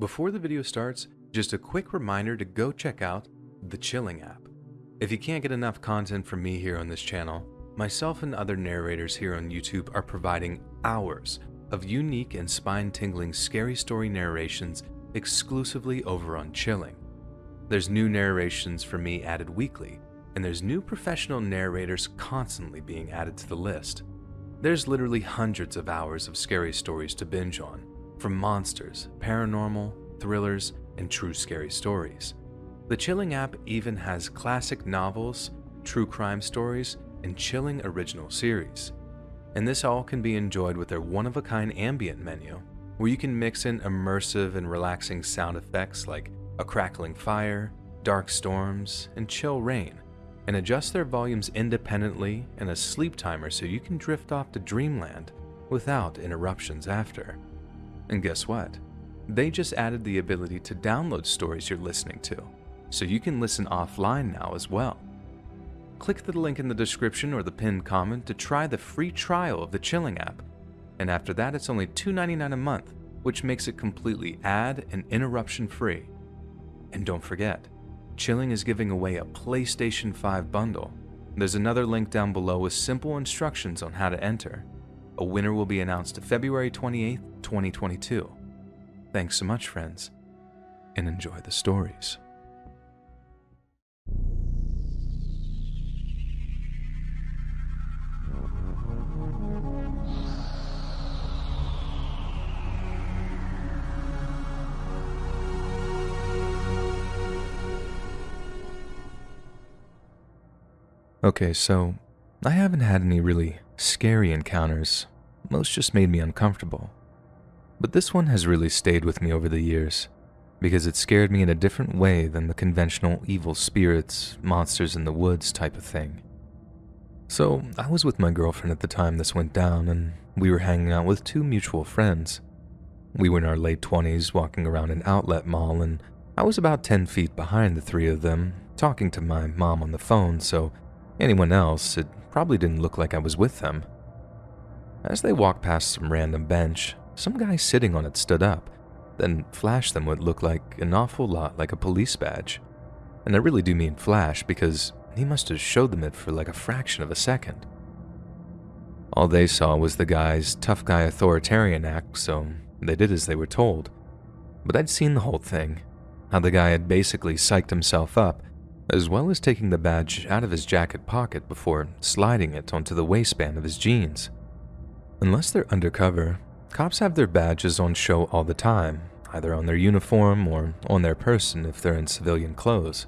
Before the video starts, just a quick reminder to go check out the Chilling app. If you can't get enough content from me here on this channel, myself and other narrators here on YouTube are providing hours of unique and spine-tingling scary story narrations exclusively over on Chilling. There's new narrations from me added weekly, and there's new professional narrators constantly being added to the list. There's literally hundreds of hours of scary stories to binge on, from monsters, paranormal, thrillers, and true scary stories. The Chilling app even has classic novels, true crime stories, and chilling original series. And this all can be enjoyed with their one-of-a-kind ambient menu, where you can mix in immersive and relaxing sound effects like a crackling fire, dark storms, and chill rain, and adjust their volumes independently and a sleep timer so you can drift off to dreamland without interruptions after. And guess what? They just added the ability to download stories you're listening to, so you can listen offline now as well. Click the link in the description or the pinned comment to try the free trial of the Chilling app, and after that it's only $2.99 a month, which makes it completely ad and interruption free. And don't forget, Chilling is giving away a PlayStation 5 bundle. There's another link down below with simple instructions on how to enter. A winner will be announced February 28th, 2022. Thanks so much, friends, and enjoy the stories. Okay, so I haven't had any really scary encounters. Most just made me uncomfortable. But this one has really stayed with me over the years, because it scared me in a different way than the conventional evil spirits, monsters in the woods type of thing. So I was with my girlfriend at the time this went down, and we were hanging out with two mutual friends. We were in our late 20s walking around an outlet mall, and I was about 10 feet behind the three of them, talking to my mom on the phone, so anyone else, it probably didn't look like I was with them. As they walked past some random bench, some guy sitting on it stood up, then flashed them what looked like an awful lot like a police badge. And I really do mean flash because he must have showed them it for like a fraction of a second. All they saw was the guy's tough guy authoritarian act, so they did as they were told. But I'd seen the whole thing, how the guy had basically psyched himself up, as well as taking the badge out of his jacket pocket before sliding it onto the waistband of his jeans. Unless they're undercover, cops have their badges on show all the time, either on their uniform or on their person if they're in civilian clothes.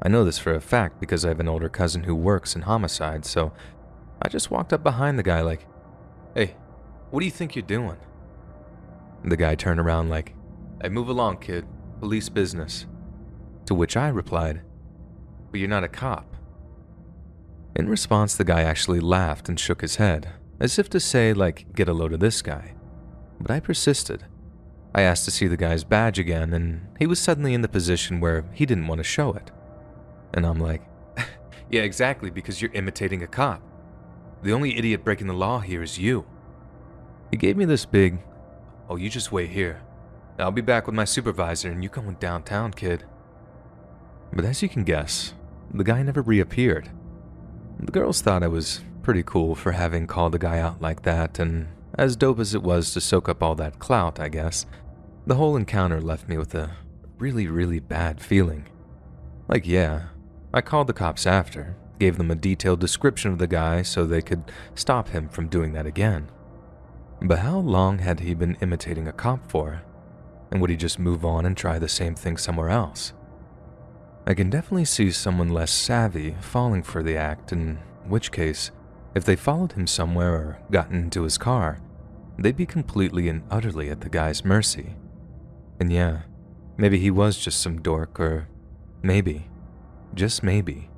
I know this for a fact because I have an older cousin who works in homicide, so I just walked up behind the guy like, "Hey, what do you think you're doing?" The guy turned around like, "Hey, move along, kid, police business." To which I replied, "But you're not a cop." In response, the guy actually laughed and shook his head, as if to say, like, get a load of this guy. But I persisted. I asked to see the guy's badge again, and he was suddenly in the position where he didn't want to show it. And I'm like, "Yeah, exactly, because you're imitating a cop. The only idiot breaking the law here is you." He gave me this big, "Oh, you just wait here. I'll be back with my supervisor and you going downtown, kid." But as you can guess, the guy never reappeared. The girls thought I was pretty cool for having called the guy out like that, and as dope as it was to soak up all that clout, I guess, the whole encounter left me with a really, really bad feeling. Like, yeah, I called the cops after, gave them a detailed description of the guy so they could stop him from doing that again. But how long had he been imitating a cop for? And would he just move on and try the same thing somewhere else? I can definitely see someone less savvy falling for the act, in which case, if they followed him somewhere or gotten into his car, they'd be completely and utterly at the guy's mercy. And yeah, maybe he was just some dork, or maybe, just maybe,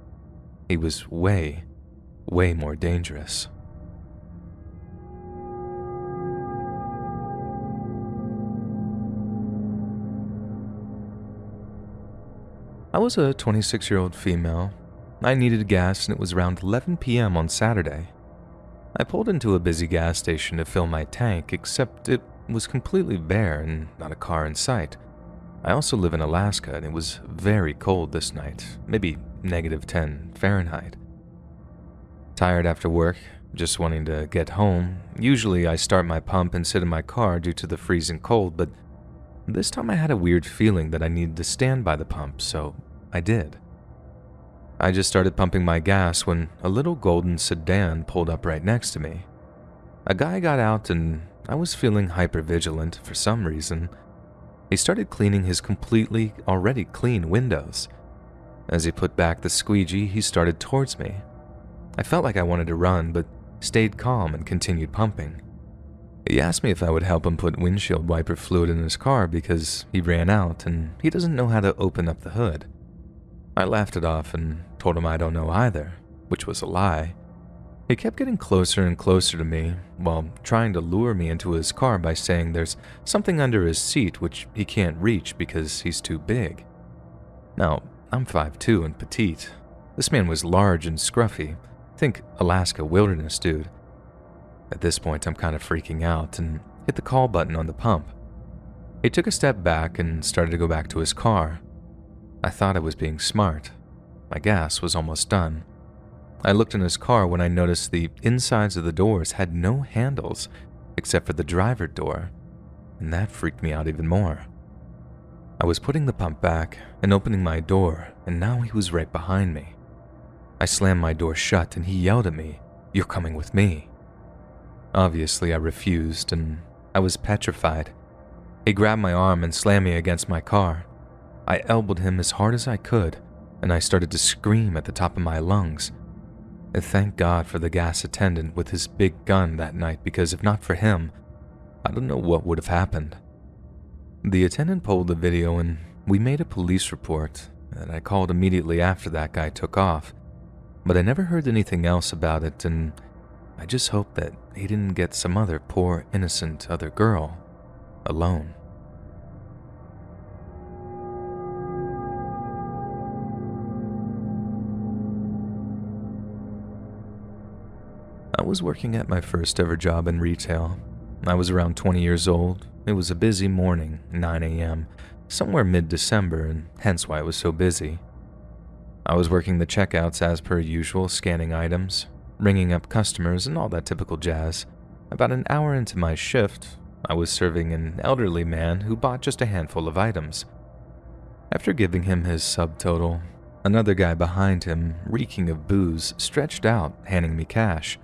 he was way, way more dangerous. I was a 26-year-old female. I needed gas and it was around 11 p.m. on Saturday. I pulled into a busy gas station to fill my tank, except it was completely bare and not a car in sight, I also live in Alaska and it was very cold this night, maybe -10 Fahrenheit. Tired after work, just wanting to get home. Usually I start my pump and sit in my car due to the freezing cold, but this time I had a weird feeling that I needed to stand by the pump, so I did. I just started pumping my gas when a little golden sedan pulled up right next to me. A guy got out and I was feeling hypervigilant for some reason. He started cleaning his completely already clean windows. As he put back the squeegee, he started towards me. I felt like I wanted to run, but stayed calm and continued pumping. He asked me if I would help him put windshield wiper fluid in his car because he ran out and he doesn't know how to open up the hood. I laughed it off and told him I don't know either, which was a lie. He kept getting closer and closer to me while trying to lure me into his car by saying there's something under his seat which he can't reach because he's too big. Now, I'm 5'2" and petite. This man was large and scruffy. Think Alaska wilderness dude. At this point, I'm kind of freaking out and hit the call button on the pump. He took a step back and started to go back to his car. I thought I was being smart. My gas was almost done. I looked in his car when I noticed the insides of the doors had no handles except for the driver door, and that freaked me out even more. I was putting the pump back and opening my door, and now he was right behind me. I slammed my door shut and he yelled at me, "You're coming with me." Obviously, I refused and I was petrified. He grabbed my arm and slammed me against my car. I elbowed him as hard as I could and I started to scream at the top of my lungs. And thank God for the gas attendant with his big gun that night because if not for him, I don't know what would have happened. The attendant pulled the video and we made a police report and I called immediately after that guy took off. But I never heard anything else about it, and I just hope that he didn't get some other poor, innocent other girl alone. I was working at my first ever job in retail. I was around 20 years old. It was a busy morning, 9 a.m., somewhere mid-December, and hence why it was so busy. I was working the checkouts as per usual, scanning items, ringing up customers, and all that typical jazz. About an hour into my shift, I was serving an elderly man who bought just a handful of items. After giving him his subtotal, another guy behind him, reeking of booze, stretched out, handing me cash.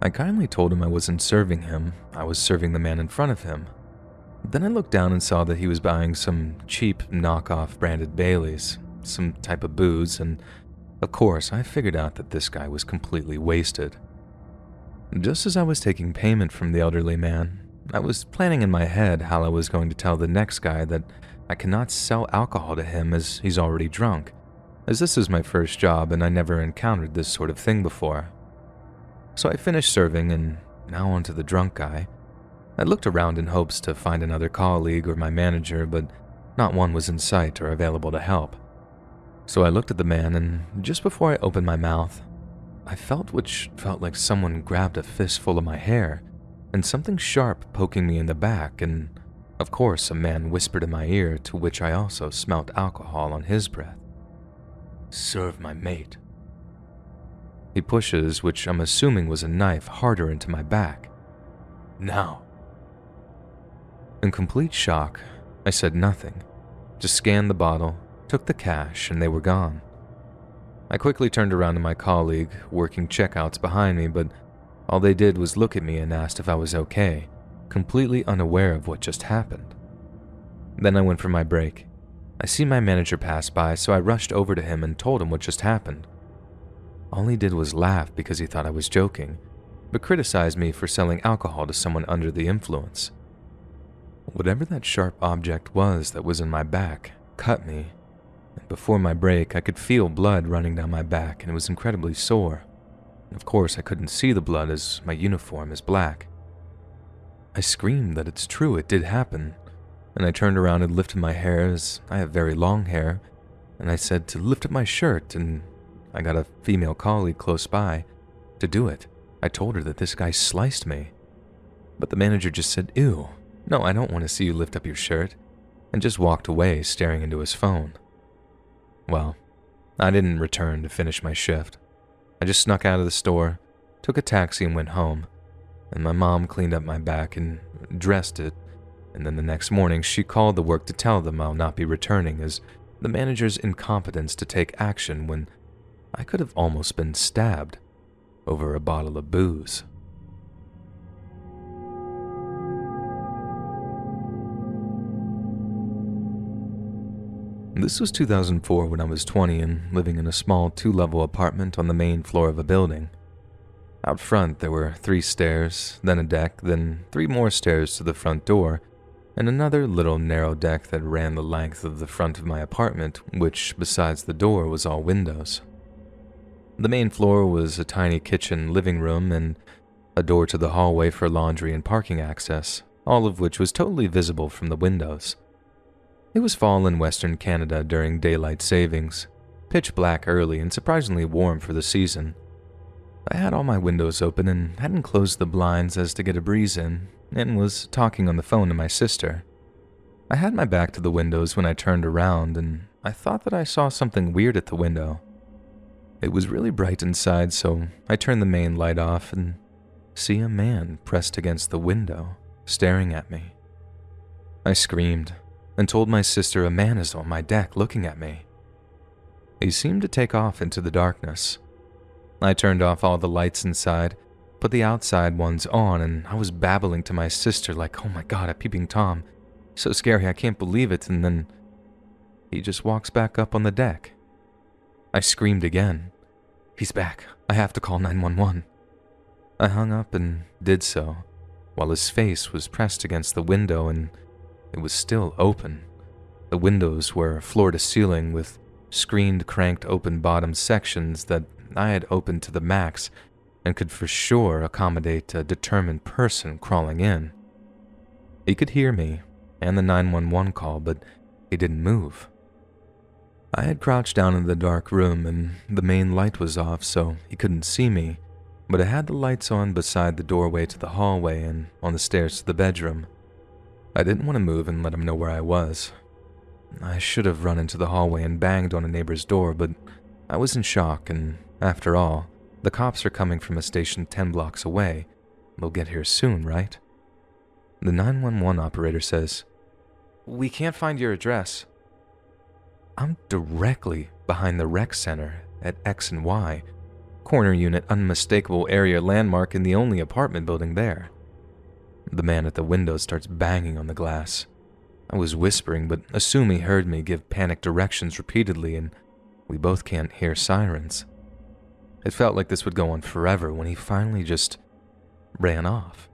I kindly told him I wasn't serving him, I was serving the man in front of him. Then I looked down and saw that he was buying some cheap knockoff branded Baileys, some type of booze, and of course I figured out that this guy was completely wasted. Just as I was taking payment from the elderly man, I was planning in my head how I was going to tell the next guy that I cannot sell alcohol to him as he's already drunk, as this is my first job and I never encountered this sort of thing before. So I finished serving and now on to the drunk guy. I looked around in hopes to find another colleague or my manager, but not one was in sight or available to help. So I looked at the man, and just before I opened my mouth, I felt like someone grabbed a fistful of my hair and something sharp poking me in the back, and of course a man whispered in my ear, to which I also smelt alcohol on his breath. "Serve my mate." He pushes, which I'm assuming was a knife, harder into my back. "Now." In complete shock, I said nothing, just scanned the bottle, took the cash, and they were gone. I quickly turned around to my colleague, working checkouts behind me, but all they did was look at me and asked if I was okay, completely unaware of what just happened. Then I went for my break. I see my manager pass by, so I rushed over to him and told him what just happened. All he did was laugh because he thought I was joking, but criticized me for selling alcohol to someone under the influence. Whatever that sharp object was that was in my back cut me. Before my break, I could feel blood running down my back and it was incredibly sore. Of course, I couldn't see the blood as my uniform is black. I screamed that it's true, it did happen, and I turned around and lifted my hair as I have very long hair, and I said to lift up my shirt, and I got a female colleague close by to do it. I told her that this guy sliced me, but the manager just said, "Ew, no, I don't want to see you lift up your shirt." and just walked away staring into his phone. Well, I didn't return to finish my shift. I just snuck out of the store, took a taxi and went home, and my mom cleaned up my back and dressed it, and then the next morning she called the work to tell them I'll not be returning as the manager's incompetence to take action when I could have almost been stabbed over a bottle of booze. This was 2004 when I was 20 and living in a small 2-level apartment on the main floor of a building. Out front there were 3 stairs, then a deck, then 3 more stairs to the front door, and another little narrow deck that ran the length of the front of my apartment, which besides the door was all windows. The main floor was a tiny kitchen, living room, and a door to the hallway for laundry and parking access, all of which was totally visible from the windows. It was fall in Western Canada during daylight savings, pitch black early and surprisingly warm for the season. I had all my windows open and hadn't closed the blinds as to get a breeze in, and was talking on the phone to my sister. I had my back to the windows when I turned around, and I thought that I saw something weird at the window. It was really bright inside, so I turned the main light off and see a man pressed against the window, staring at me. I screamed and told my sister a man is on my deck looking at me. He seemed to take off into the darkness. I turned off all the lights inside, put the outside ones on, and I was babbling to my sister like, "Oh my God, a peeping Tom. So scary, I can't believe it," and then he just walks back up on the deck. I screamed again. "He's back. I have to call 911. I hung up and did so, while his face was pressed against the window and it was still open. The windows were floor to ceiling with screened cranked open bottom sections that I had opened to the max and could for sure accommodate a determined person crawling in. He could hear me and the 911 call, but he didn't move. I had crouched down in the dark room and the main light was off so he couldn't see me, but I had the lights on beside the doorway to the hallway and on the stairs to the bedroom. I didn't want to move and let him know where I was. I should have run into the hallway and banged on a neighbor's door, but I was in shock, and after all, the cops are coming from a station 10 blocks away. They'll get here soon, right? The 911 operator says, "We can't find your address." I'm directly behind the rec center at X and Y, corner unit, unmistakable area landmark in the only apartment building there. The man at the window starts banging on the glass. I was whispering, but assume he heard me give panic directions repeatedly, and we both can't hear sirens. It felt like this would go on forever when he finally just ran off.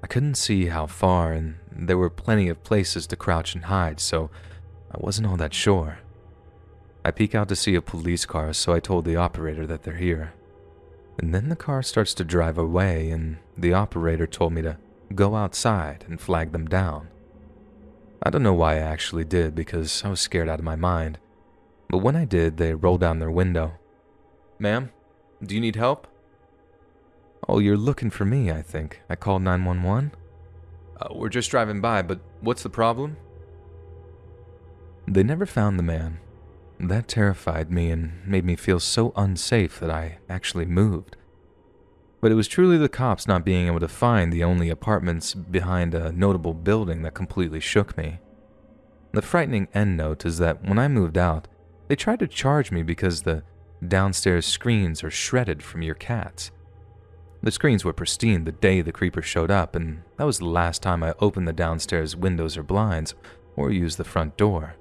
I couldn't see how far, and there were plenty of places to crouch and hide, so I wasn't all that sure. I peek out to see a police car, so I told the operator that they're here. And then the car starts to drive away, and the operator told me to go outside and flag them down. I don't know why I actually did because I was scared out of my mind, but when I did, they rolled down their window. "Ma'am, do you need help?" "Oh, you're looking for me, I think. I called 911? "We're just driving by, but what's the problem?" They never found the man. That terrified me and made me feel so unsafe that I actually moved. But it was truly the cops not being able to find the only apartments behind a notable building that completely shook me. The frightening end note is that when I moved out, they tried to charge me because the downstairs screens are shredded from your cats. The screens were pristine the day the creeper showed up, and that was the last time I opened the downstairs windows or blinds or used the front door.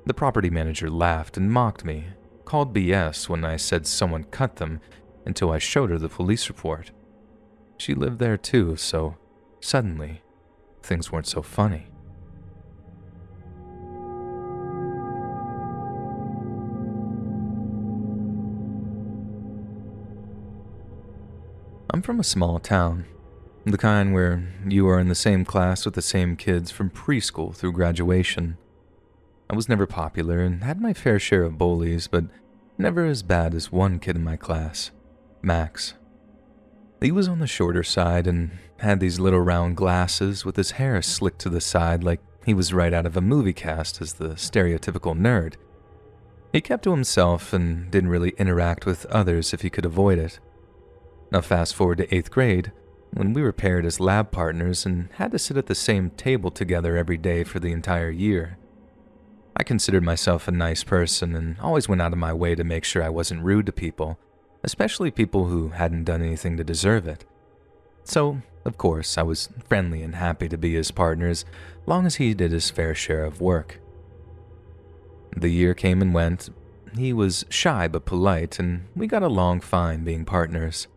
The property manager laughed and mocked me, called BS when I said someone cut them, until I showed her the police report. She lived there too, so suddenly, things weren't so funny. I'm from a small town, the kind where you are in the same class with the same kids from preschool through graduation. I was never popular and had my fair share of bullies, but never as bad as one kid in my class, Max. He was on the shorter side and had these little round glasses with his hair slicked to the side like he was right out of a movie cast as the stereotypical nerd. He kept to himself and didn't really interact with others if he could avoid it. Now fast forward to 8th grade, when we were paired as lab partners and had to sit at the same table together every day for the entire year. I considered myself a nice person and always went out of my way to make sure I wasn't rude to people, especially people who hadn't done anything to deserve it. So, of course, I was friendly and happy to be his partner as long as he did his fair share of work. The year came and went. He was shy but polite, and we got along fine being partners.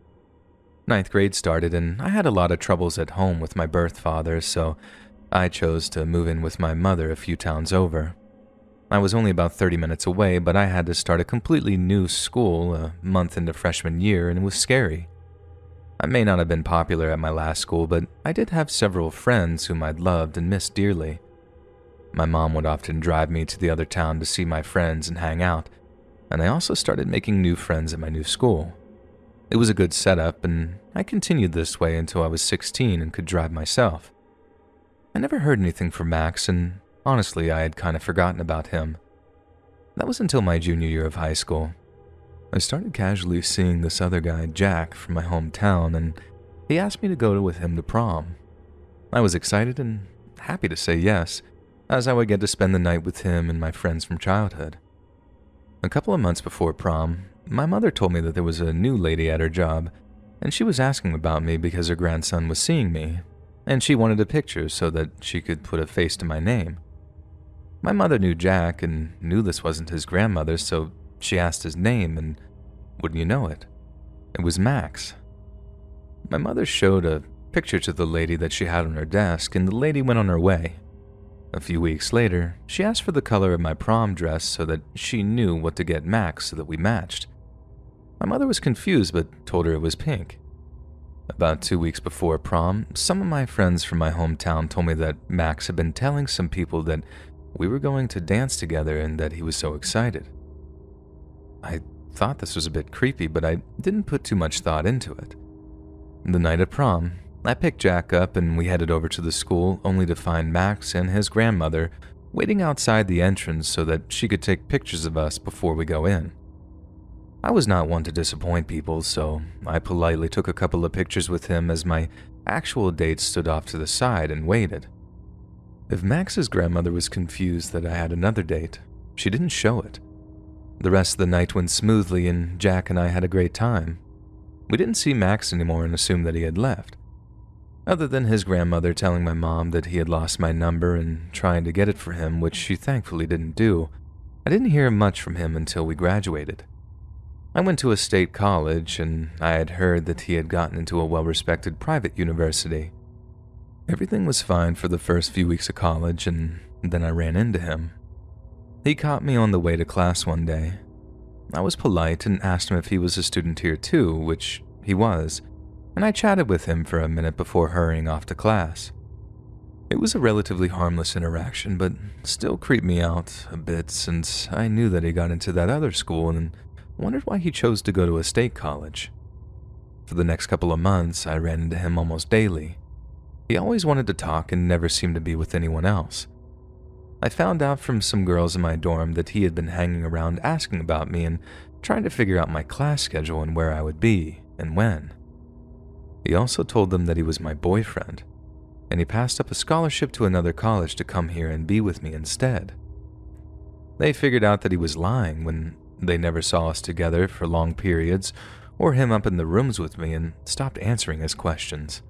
9th grade started, and I had a lot of troubles at home with my birth father, so I chose to move in with my mother a few towns over. I was only about 30 minutes away, but I had to start a completely new school a month into freshman year, and it was scary. I may not have been popular at my last school, but I did have several friends whom I'd loved and missed dearly. My mom would often drive me to the other town to see my friends and hang out, and I also started making new friends at my new school. It was a good setup, and I continued this way until I was 16 and could drive myself. I never heard anything from Max, and honestly, I had kind of forgotten about him. That was until my junior year of high school. I started casually seeing this other guy, Jack, from my hometown, and he asked me to go with him to prom. I was excited and happy to say yes, as I would get to spend the night with him and my friends from childhood. A couple of months before prom, my mother told me that there was a new lady at her job, and she was asking about me because her grandson was seeing me, and she wanted a picture so that she could put a face to my name. My mother knew Jack and knew this wasn't his grandmother, so she asked his name, and wouldn't you know it? It was Max. My mother showed a picture to the lady that she had on her desk, and the lady went on her way. A few weeks later, she asked for the color of my prom dress so that she knew what to get Max so that we matched. My mother was confused but told her it was pink. About 2 weeks before prom, some of my friends from my hometown told me that Max had been telling some people that we were going to dance together and that he was so excited. I thought this was a bit creepy, but I didn't put too much thought into it. The night of prom, I picked Jack up and we headed over to the school only to find Max and his grandmother waiting outside the entrance so that she could take pictures of us before we go in. I was not one to disappoint people, so I politely took a couple of pictures with him as my actual date stood off to the side and waited. If Max's grandmother was confused that I had another date, she didn't show it. The rest of the night went smoothly and Jack and I had a great time. We didn't see Max anymore and assumed that he had left. Other than his grandmother telling my mom that he had lost my number and trying to get it for him, which she thankfully didn't do, I didn't hear much from him until we graduated. I went to a state college, and I had heard that he had gotten into a well-respected private university. Everything was fine for the first few weeks of college, and then I ran into him. He caught me on the way to class one day. I was polite and asked him if he was a student here too, which he was, and I chatted with him for a minute before hurrying off to class. It was a relatively harmless interaction, but still creeped me out a bit since I knew that he got into that other school and wondered why he chose to go to a state college. For the next couple of months, I ran into him almost daily. He always wanted to talk and never seemed to be with anyone else. I found out from some girls in my dorm that he had been hanging around asking about me and trying to figure out my class schedule and where I would be and when. He also told them that he was my boyfriend, and he passed up a scholarship to another college to come here and be with me instead. They figured out that he was lying when they never saw us together for long periods or him up in the rooms with me and stopped answering his questions.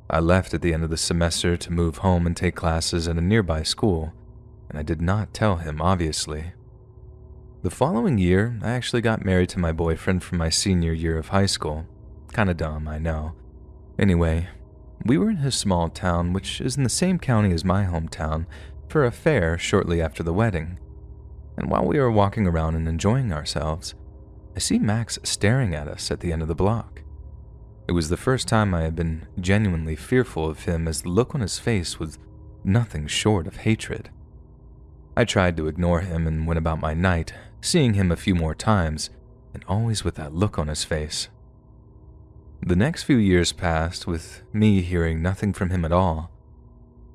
I left at the end of the semester to move home and take classes at a nearby school, and I did not tell him, obviously. The following year, I actually got married to my boyfriend from my senior year of high school. Kinda dumb, I know. Anyway, we were in his small town, which is in the same county as my hometown, for a fair shortly after the wedding. And while we were walking around and enjoying ourselves, I see Max staring at us at the end of the block. It was the first time I had been genuinely fearful of him, as the look on his face was nothing short of hatred. I tried to ignore him and went about my night, seeing him a few more times, and always with that look on his face. The next few years passed with me hearing nothing from him at all.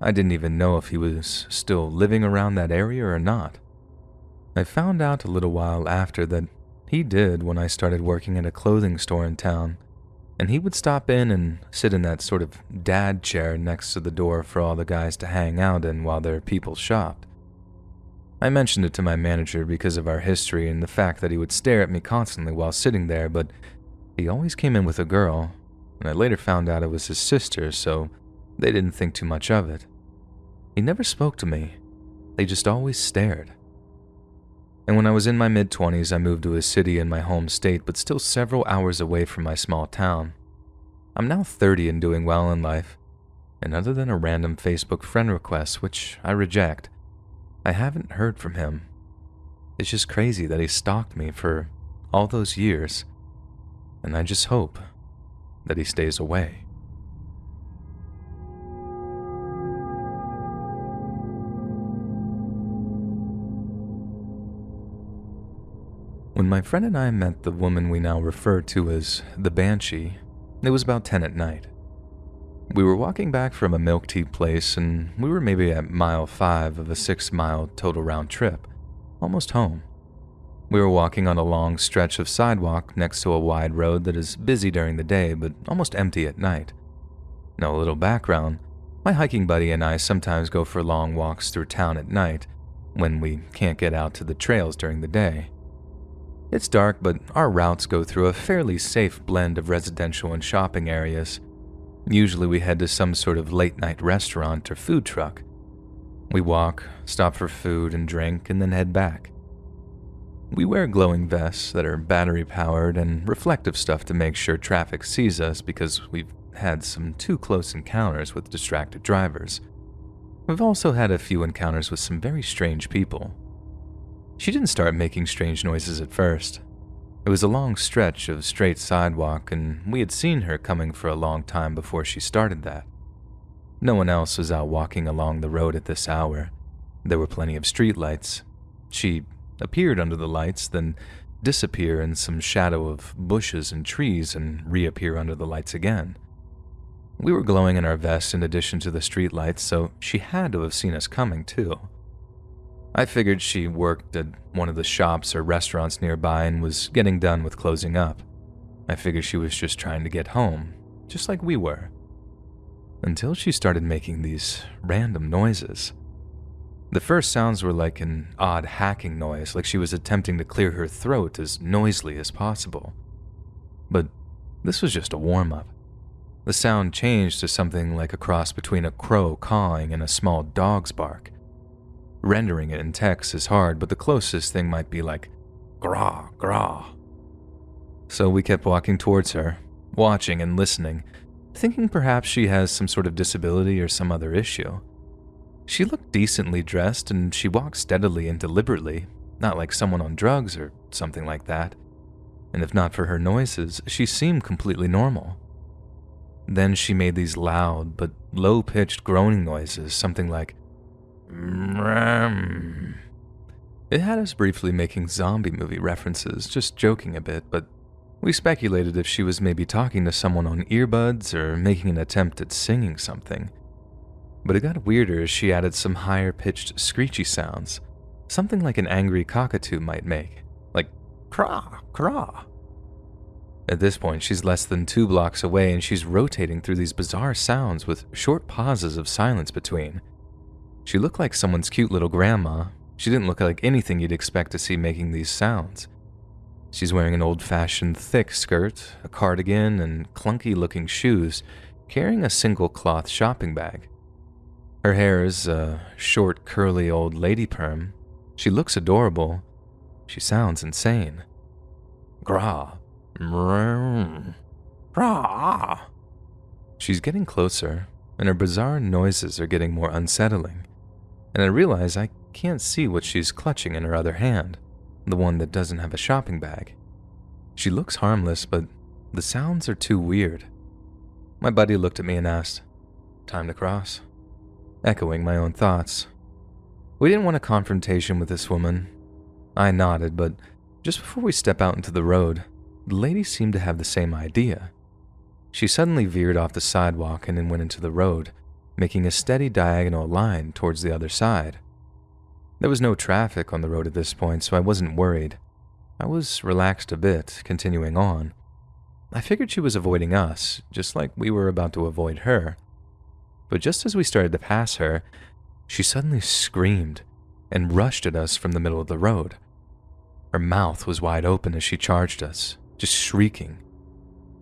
I didn't even know if he was still living around that area or not. I found out a little while after that he did when I started working at a clothing store in town, and he would stop in and sit in that sort of dad chair next to the door for all the guys to hang out in while their people shopped. I mentioned it to my manager because of our history and the fact that he would stare at me constantly while sitting there, but he always came in with a girl, and I later found out it was his sister, so they didn't think too much of it. He never spoke to me. They just always stared. And when I was in my mid-20s, I moved to a city in my home state, but still several hours away from my small town. I'm now 30 and doing well in life, and other than a random Facebook friend request, which I reject, I haven't heard from him. It's just crazy that he stalked me for all those years, and I just hope that he stays away. When my friend and I met the woman we now refer to as the Banshee, it was about 10 at night. We were walking back from a milk tea place, and we were maybe at mile 5 of a 6-mile total round trip, almost home. We were walking on a long stretch of sidewalk next to a wide road that is busy during the day but almost empty at night. Now, a little background, my hiking buddy and I sometimes go for long walks through town at night when we can't get out to the trails during the day. It's dark, but our routes go through a fairly safe blend of residential and shopping areas. Usually we head to some sort of late-night restaurant or food truck. We walk, stop for food and drink, and then head back. We wear glowing vests that are battery-powered and reflective stuff to make sure traffic sees us because we've had some too close encounters with distracted drivers. We've also had a few encounters with some very strange people. She didn't start making strange noises at first. It was a long stretch of straight sidewalk, and we had seen her coming for a long time before she started that. No one else was out walking along the road at this hour. There were plenty of streetlights. She appeared under the lights, then disappear in some shadow of bushes and trees and reappear under the lights again. We were glowing in our vests in addition to the streetlights, so she had to have seen us coming too. I figured she worked at one of the shops or restaurants nearby and was getting done with closing up. I figured she was just trying to get home, just like we were. Until she started making these random noises. The first sounds were like an odd hacking noise, like she was attempting to clear her throat as noisily as possible. But this was just a warm-up. The sound changed to something like a cross between a crow cawing and a small dog's bark. Rendering it in text is hard, but the closest thing might be like, "Graw, graw." So we kept walking towards her, watching and listening, thinking perhaps she has some sort of disability or some other issue. She looked decently dressed, and she walked steadily and deliberately, not like someone on drugs or something like that. And if not for her noises, she seemed completely normal. Then she made these loud but low-pitched groaning noises, something like, "Mmm." It had us briefly making zombie movie references, just joking a bit, but we speculated if she was maybe talking to someone on earbuds or making an attempt at singing something. But it got weirder as she added some higher-pitched screechy sounds, something like an angry cockatoo might make, like craw, craw. At this point, she's less than 2 blocks away and she's rotating through these bizarre sounds with short pauses of silence between. She looked like someone's cute little grandma. She didn't look like anything you'd expect to see making these sounds. She's wearing an old-fashioned thick skirt, a cardigan, and clunky-looking shoes, carrying a single cloth shopping bag. Her hair is a short, curly old lady perm. She looks adorable. She sounds insane. Graw. Mmm. Graw. She's getting closer, and her bizarre noises are getting more unsettling. And I realize I can't see what she's clutching in her other hand, the one that doesn't have a shopping bag. She looks harmless, but the sounds are too weird. My buddy looked at me and asked, "Time to cross?" Echoing my own thoughts. We didn't want a confrontation with this woman. I nodded, but just before we step out into the road, the lady seemed to have the same idea. She suddenly veered off the sidewalk and then went into the road, making a steady diagonal line towards the other side. There was no traffic on the road at this point, so I wasn't worried. I was relaxed a bit, continuing on. I figured she was avoiding us, just like we were about to avoid her. But just as we started to pass her, she suddenly screamed and rushed at us from the middle of the road. Her mouth was wide open as she charged us, just shrieking.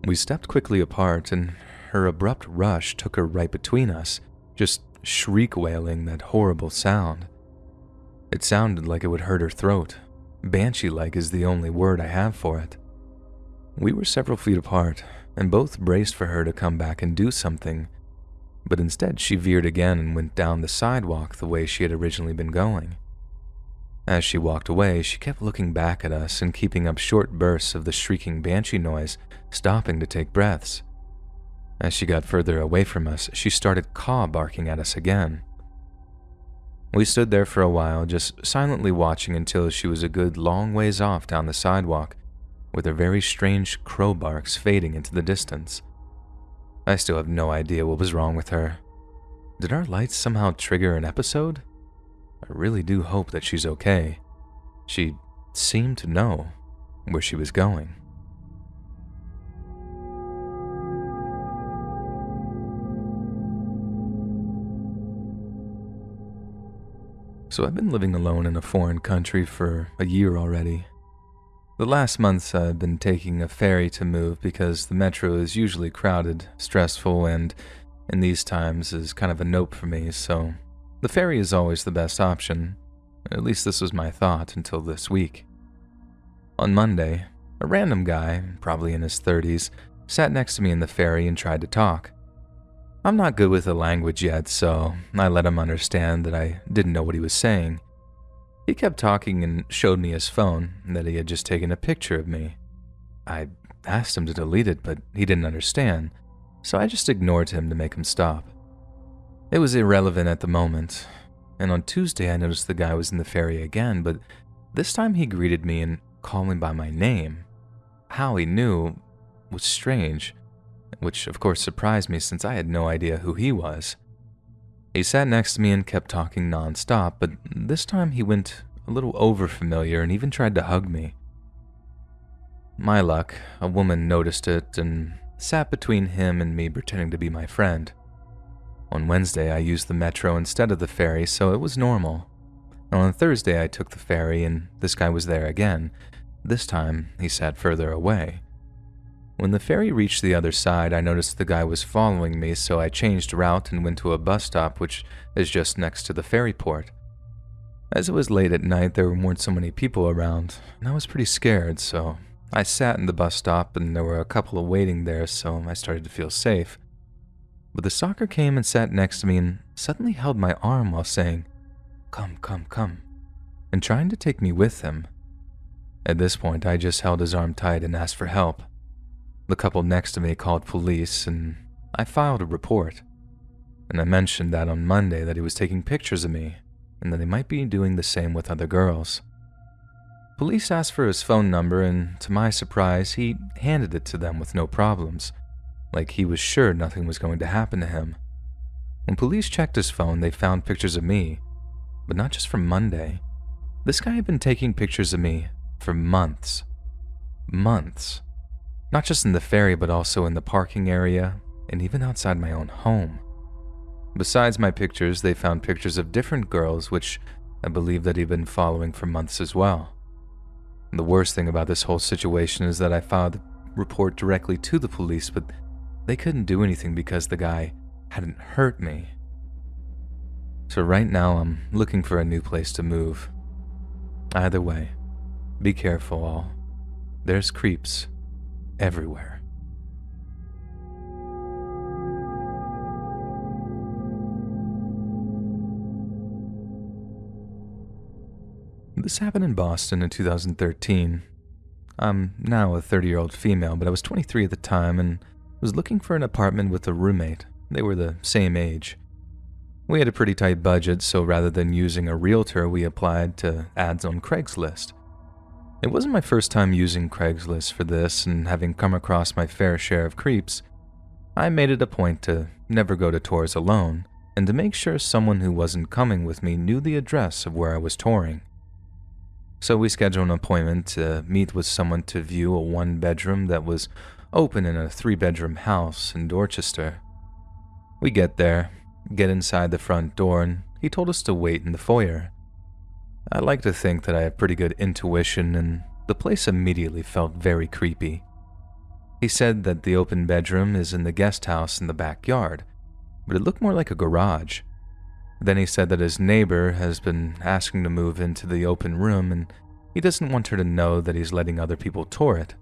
We stepped quickly apart, and her abrupt rush took her right between us, just shriek-wailing that horrible sound. It sounded like it would hurt her throat. Banshee-like is the only word I have for it. We were several feet apart, and both braced for her to come back and do something, but instead she veered again and went down the sidewalk the way she had originally been going. As she walked away, she kept looking back at us and keeping up short bursts of the shrieking banshee noise, stopping to take breaths. As she got further away from us, she started caw barking at us again. We stood there for a while, just silently watching until she was a good long ways off down the sidewalk, with her very strange crow barks fading into the distance. I still have no idea what was wrong with her. Did our lights somehow trigger an episode? I really do hope that she's okay. She seemed to know where she was going. So I've been living alone in a foreign country for a year already. The last months I've been taking a ferry to move because the metro is usually crowded, stressful, and in these times is kind of a nope for me, so the ferry is always the best option. At least this was my thought until this week. On Monday, a random guy, probably in his 30s, sat next to me in the ferry and tried to talk. I'm not good with the language yet, so I let him understand that I didn't know what he was saying. He kept talking and showed me his phone, that he had just taken a picture of me. I asked him to delete it, but he didn't understand, so I just ignored him to make him stop. It was irrelevant at the moment, and on Tuesday I noticed the guy was in the ferry again, but this time he greeted me and called me by my name. How he knew was strange, which of course surprised me since I had no idea who he was. He sat next to me and kept talking non-stop, but this time he went a little over-familiar and even tried to hug me. My luck, a woman noticed it and sat between him and me pretending to be my friend. On Wednesday I used the metro instead of the ferry, so it was normal. On Thursday I took the ferry and this guy was there again. This time he sat further away. When the ferry reached the other side, I noticed the guy was following me, so I changed route and went to a bus stop which is just next to the ferry port. As it was late at night, there weren't so many people around, and I was pretty scared, so I sat in the bus stop and there were a couple of waiting there, so I started to feel safe. But the stalker came and sat next to me and suddenly held my arm while saying, "Come, come, come," and trying to take me with him. At this point, I just held his arm tight and asked for help. The couple next to me called police, and I filed a report. And I mentioned that on Monday that he was taking pictures of me, and that he might be doing the same with other girls. Police asked for his phone number, and to my surprise, he handed it to them with no problems, like he was sure nothing was going to happen to him. When police checked his phone, they found pictures of me, but not just from Monday. This guy had been taking pictures of me for months. Months. Not just in the ferry, but also in the parking area, and even outside my own home. Besides my pictures, they found pictures of different girls, which I believe that he'd been following for months as well. The worst thing about this whole situation is that I filed the report directly to the police, but they couldn't do anything because the guy hadn't hurt me. So right now, I'm looking for a new place to move. Either way, be careful all. There's creeps everywhere. This happened in Boston in 2013. I'm now a 30-year-old female, but I was 23 at the time and was looking for an apartment with a roommate. They were the same age. We had a pretty tight budget, so rather than using a realtor, we applied to ads on Craigslist. It wasn't my first time using Craigslist for this, and having come across my fair share of creeps, I made it a point to never go to tours alone, and to make sure someone who wasn't coming with me knew the address of where I was touring. So we scheduled an appointment to meet with someone to view a one-bedroom that was open in a 3-bedroom house in Dorchester. We get there, get inside the front door, and he told us to wait in the foyer. I like to think that I have pretty good intuition, and the place immediately felt very creepy. He said that the open bedroom is in the guest house in the backyard, but it looked more like a garage. Then he said that his neighbor has been asking to move into the open room, and he doesn't want her to know that he's letting other people tour it.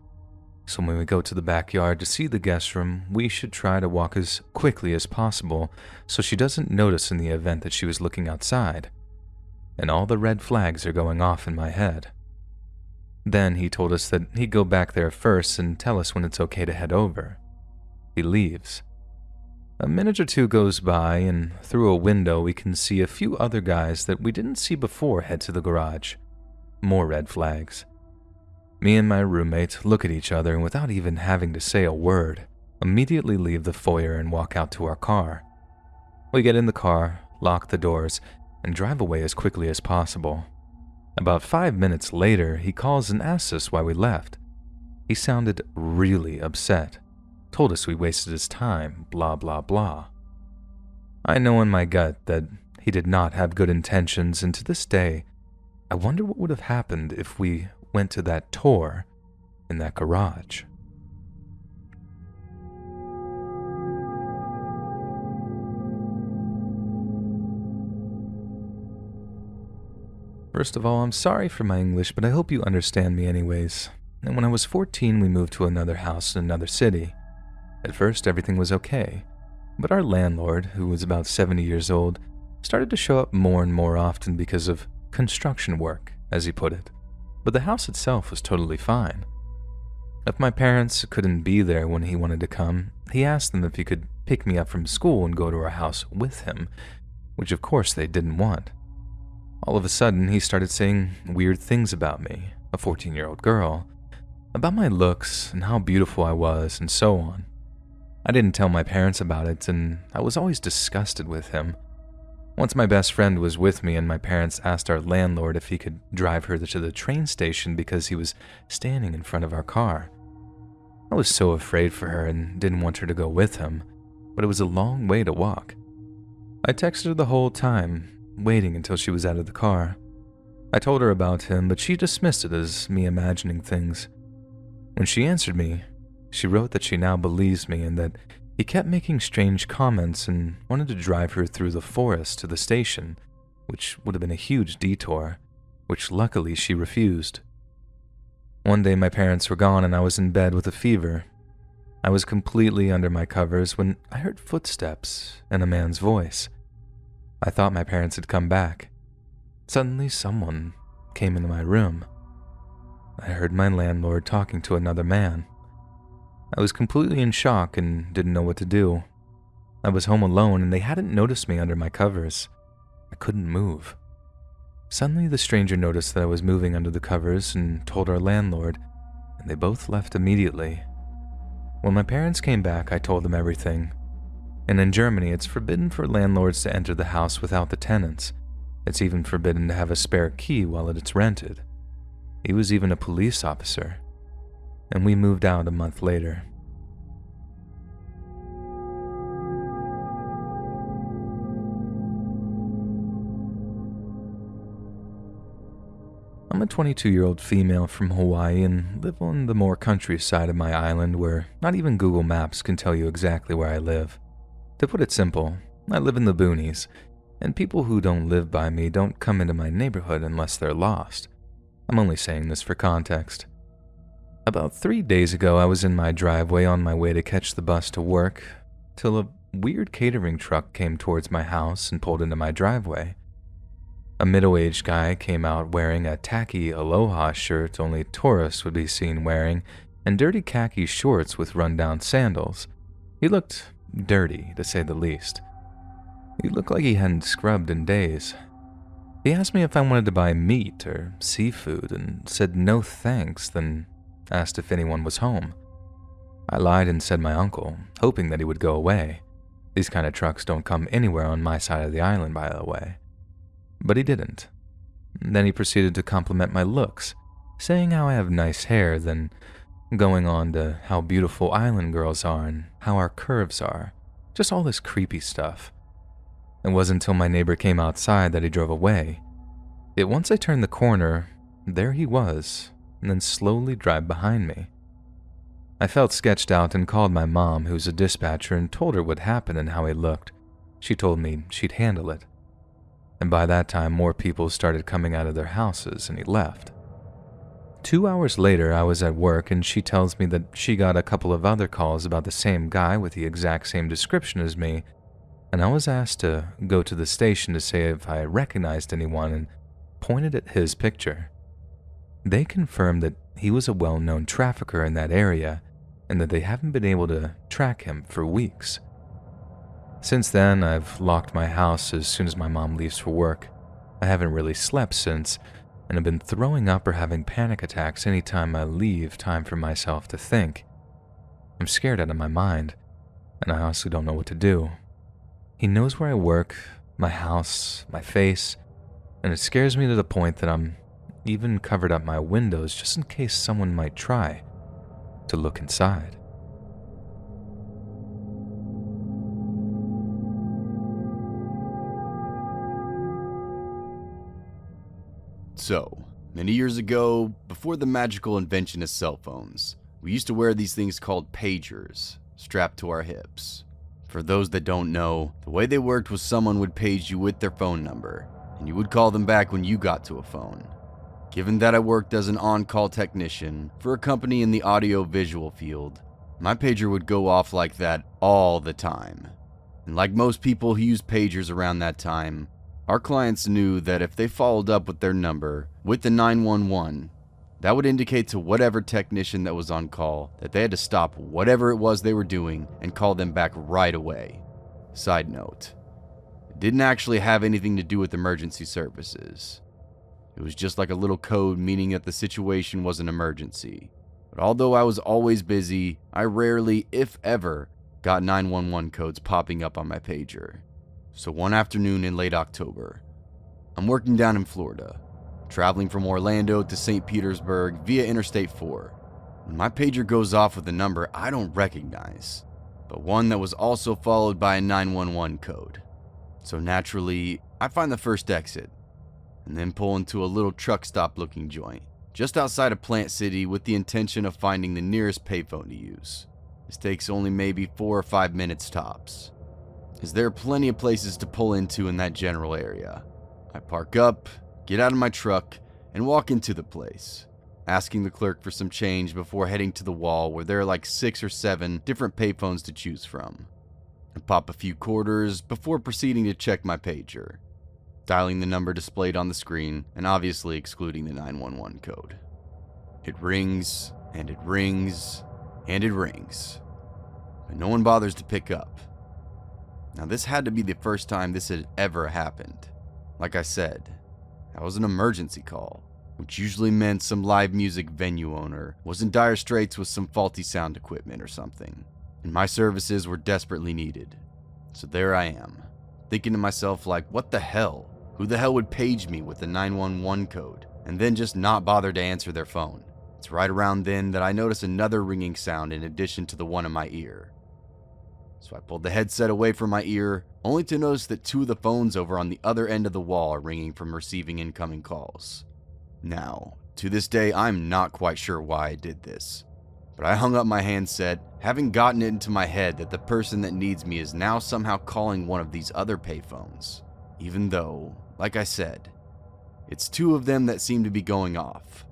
So when we go to the backyard to see the guest room, we should try to walk as quickly as possible so she doesn't notice in the event that she was looking outside. And all the red flags are going off in my head. Then he told us that he'd go back there first and tell us when it's okay to head over. He leaves. A minute or two goes by, and through a window we can see a few other guys that we didn't see before head to the garage. More red flags. Me and my roommate look at each other and without even having to say a word, immediately leave the foyer and walk out to our car. We get in the car, lock the doors, and drive away as quickly as possible. About 5 minutes later, he calls and asks us why we left. He sounded really upset. Told us we wasted his time, blah blah blah. I know in my gut that he did not have good intentions, and to this day, I wonder what would have happened if we went to that tour in that garage. First of all, I'm sorry for my English, but I hope you understand me anyways. And when I was 14, we moved to another house in another city. At first, everything was okay, but our landlord, who was about 70 years old, started to show up more and more often because of construction work, as he put it. But the house itself was totally fine. If my parents couldn't be there when he wanted to come, he asked them if he could pick me up from school and go to our house with him, which of course they didn't want. All of a sudden, he started saying weird things about me, a 14-year-old girl, about my looks and how beautiful I was, and so on. I didn't tell my parents about it, and I was always disgusted with him. Once my best friend was with me, and my parents asked our landlord if he could drive her to the train station because he was standing in front of our car. I was so afraid for her and didn't want her to go with him, but it was a long way to walk. I texted her the whole time, waiting until she was out of the car. I told her about him, but she dismissed it as me imagining things. When she answered me, she wrote that she now believes me and that he kept making strange comments and wanted to drive her through the forest to the station, which would have been a huge detour, which luckily she refused. One day my parents were gone and I was in bed with a fever. I was completely under my covers when I heard footsteps and a man's voice. I thought my parents had come back. Suddenly someone came into my room. I heard my landlord talking to another man. I was completely in shock and didn't know what to do. I was home alone and they hadn't noticed me under my covers. I couldn't move. Suddenly the stranger noticed that I was moving under the covers and told our landlord, and they both left immediately. When my parents came back, I told them everything. And in Germany, it's forbidden for landlords to enter the house without the tenants. It's even forbidden to have a spare key while it's rented. He was even a police officer. And we moved out a month later. I'm a 22-year-old female from Hawaii and live on the more countryside of my island where not even Google Maps can tell you exactly where I live. To put it simple, I live in the boonies, and people who don't live by me don't come into my neighborhood unless they're lost. I'm only saying this for context. About 3 days ago, I was in my driveway on my way to catch the bus to work, till a weird catering truck came towards my house and pulled into my driveway. A middle-aged guy came out wearing a tacky Aloha shirt only tourists would be seen wearing, and dirty khaki shorts with run-down sandals. He looked dirty, to say the least. He looked like he hadn't scrubbed in days. He asked me if I wanted to buy meat or seafood and said no thanks, then asked if anyone was home. I lied and said my uncle, hoping that he would go away. These kind of trucks don't come anywhere on my side of the island, by the way. But he didn't. Then he proceeded to compliment my looks, saying how I have nice hair, then going on to how beautiful island girls are and how our curves are. Just all this creepy stuff. It wasn't until my neighbor came outside that he drove away. Yet once I turned the corner, there he was, and then slowly drive behind me. I felt sketched out and called my mom, who's a dispatcher, and told her what happened and how he looked. She told me she'd handle it. And by that time, more people started coming out of their houses, and he left. 2 hours later, I was at work, and she tells me that she got a couple of other calls about the same guy with the exact same description as me, and I was asked to go to the station to say if I recognized anyone and pointed at his picture. They confirmed that he was a well-known trafficker in that area and that they haven't been able to track him for weeks. Since then, I've locked my house as soon as my mom leaves for work. I haven't really slept since, and I've been throwing up or having panic attacks anytime I leave time for myself to think. I'm scared out of my mind, and I honestly don't know what to do. He knows where I work, my house, my face, and it scares me to the point that I'm even covered up my windows just in case someone might try to look inside. So, many years ago, before the magical invention of cell phones, we used to wear these things called pagers, strapped to our hips. For those that don't know, the way they worked was someone would page you with their phone number, and you would call them back when you got to a phone. Given that I worked as an on-call technician for a company in the audio-visual field, my pager would go off like that all the time. And like most people who use pagers around that time, our clients knew that if they followed up with their number with the 911, that would indicate to whatever technician that was on call that they had to stop whatever it was they were doing and call them back right away. Side note, it didn't actually have anything to do with emergency services. It was just like a little code meaning that the situation was an emergency. But although I was always busy, I rarely, if ever, got 911 codes popping up on my pager. So one afternoon in late October, I'm working down in Florida, traveling from Orlando to St. Petersburg via Interstate 4, when my pager goes off with a number I don't recognize, but one that was also followed by a 911 code. So naturally, I find the first exit, and then pull into a little truck stop looking joint, just outside of Plant City with the intention of finding the nearest payphone to use. This takes only maybe 4 or 5 minutes tops, as there are plenty of places to pull into in that general area. I park up, get out of my truck, and walk into the place, asking the clerk for some change before heading to the wall where there are like 6 or 7 different payphones to choose from. I pop a few quarters before proceeding to check my pager, dialing the number displayed on the screen and obviously excluding the 911 code. It rings, and it rings, and it rings, but no one bothers to pick up. Now this had to be the first time this had ever happened. Like I said, that was an emergency call, which usually meant some live music venue owner was in dire straits with some faulty sound equipment or something, and my services were desperately needed. So there I am, thinking to myself like, what the hell? Who the hell would page me with the 911 code and then just not bother to answer their phone? It's right around then that I notice another ringing sound in addition to the one in my ear. So I pulled the headset away from my ear, only to notice that 2 of the phones over on the other end of the wall are ringing from receiving incoming calls. Now, to this day, I'm not quite sure why I did this, but I hung up my handset, having gotten it into my head that the person that needs me is now somehow calling one of these other payphones, even though, like I said, it's 2 of them that seem to be going off.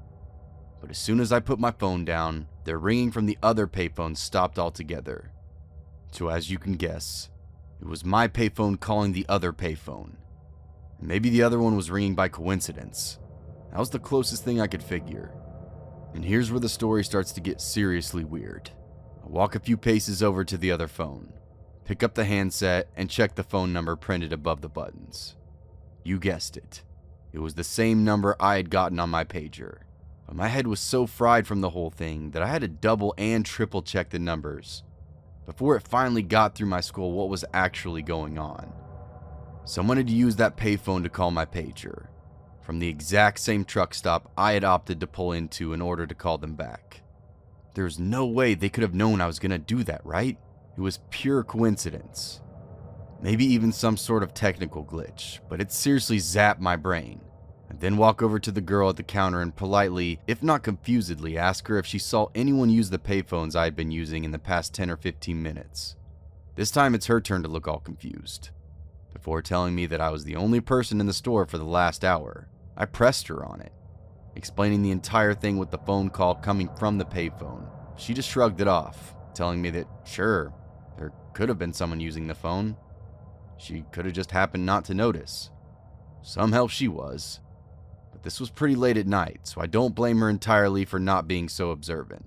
But as soon as I put my phone down, their ringing from the other payphones stopped altogether. So as you can guess, it was my payphone calling the other payphone. And maybe the other one was ringing by coincidence. That was the closest thing I could figure. And here's where the story starts to get seriously weird. I walk a few paces over to the other phone, pick up the handset, and check the phone number printed above the buttons. You guessed it. It was the same number I had gotten on my pager. But my head was so fried from the whole thing that I had to double and triple check the numbers. before it finally got through my skull what was actually going on. Someone had used that payphone to call my pager, from the exact same truck stop I had opted to pull into in order to call them back. There's no way they could have known I was going to do that, right? It was pure coincidence. Maybe even some sort of technical glitch, but it seriously zapped my brain. I then walk over to the girl at the counter and politely, if not confusedly, ask her if she saw anyone use the payphones I had been using in the past 10 or 15 minutes. This time it's her turn to look all confused. Before telling me that I was the only person in the store for the last hour, I pressed her on it, explaining the entire thing with the phone call coming from the payphone. She just shrugged it off, telling me that, sure, there could have been someone using the phone. She could have just happened not to notice. Somehow she was. But this was pretty late at night, so I don't blame her entirely for not being so observant.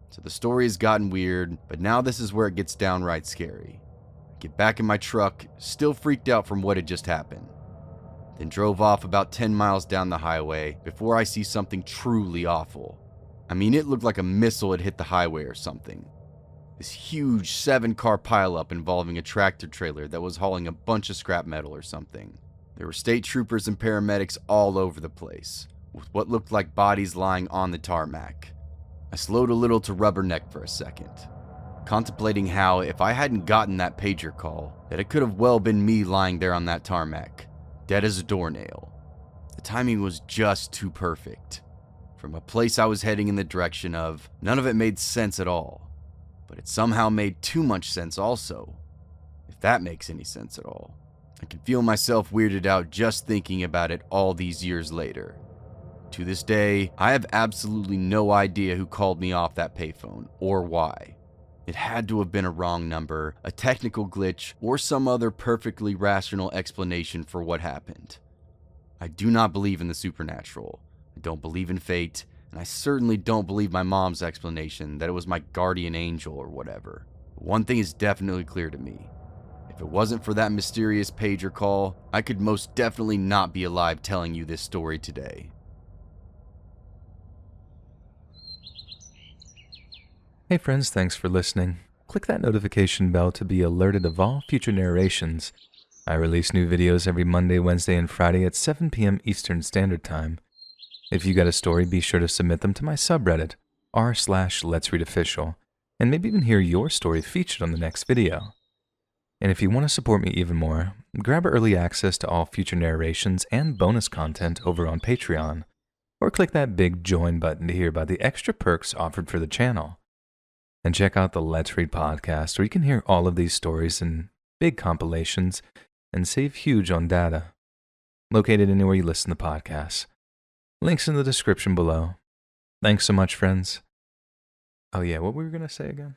So the story has gotten weird, but now this is where it gets downright scary. I get back in my truck, still freaked out from what had just happened. Then drove off about 10 miles down the highway before I see something truly awful. I mean, it looked like a missile had hit the highway or something. This huge 7-car pileup involving a tractor trailer that was hauling a bunch of scrap metal or something. There were state troopers and paramedics all over the place, with what looked like bodies lying on the tarmac. I slowed a little to rubberneck for a second, contemplating how, if I hadn't gotten that pager call, that it could have well been me lying there on that tarmac, dead as a doornail. The timing was just too perfect. From a place I was heading in the direction of, none of it made sense at all. But it somehow made too much sense also, if that makes any sense at all. I can feel myself weirded out just thinking about it all these years later. To this day, I have absolutely no idea who called me off that payphone, or why. It had to have been a wrong number, a technical glitch, or some other perfectly rational explanation for what happened. I do not believe in the supernatural. I don't believe in fate, and I certainly don't believe my mom's explanation that it was my guardian angel or whatever. But one thing is definitely clear to me. If it wasn't for that mysterious pager call, I could most definitely not be alive telling you this story today. Hey friends, thanks for listening. Click that notification bell to be alerted of all future narrations. I release new videos every Monday, Wednesday, and Friday at 7 p.m. Eastern Standard Time. If you got a story, be sure to submit them to my subreddit, r/letsreadofficial, and maybe even hear your story featured on the next video. And if you want to support me even more, grab early access to all future narrations and bonus content over on Patreon, or click that big join button to hear about the extra perks offered for the channel. And check out the Let's Read podcast, where you can hear all of these stories in big compilations and save huge on data. Located anywhere you listen to podcasts. Links in the description below. Thanks so much, friends. Oh yeah, what were we going to say again?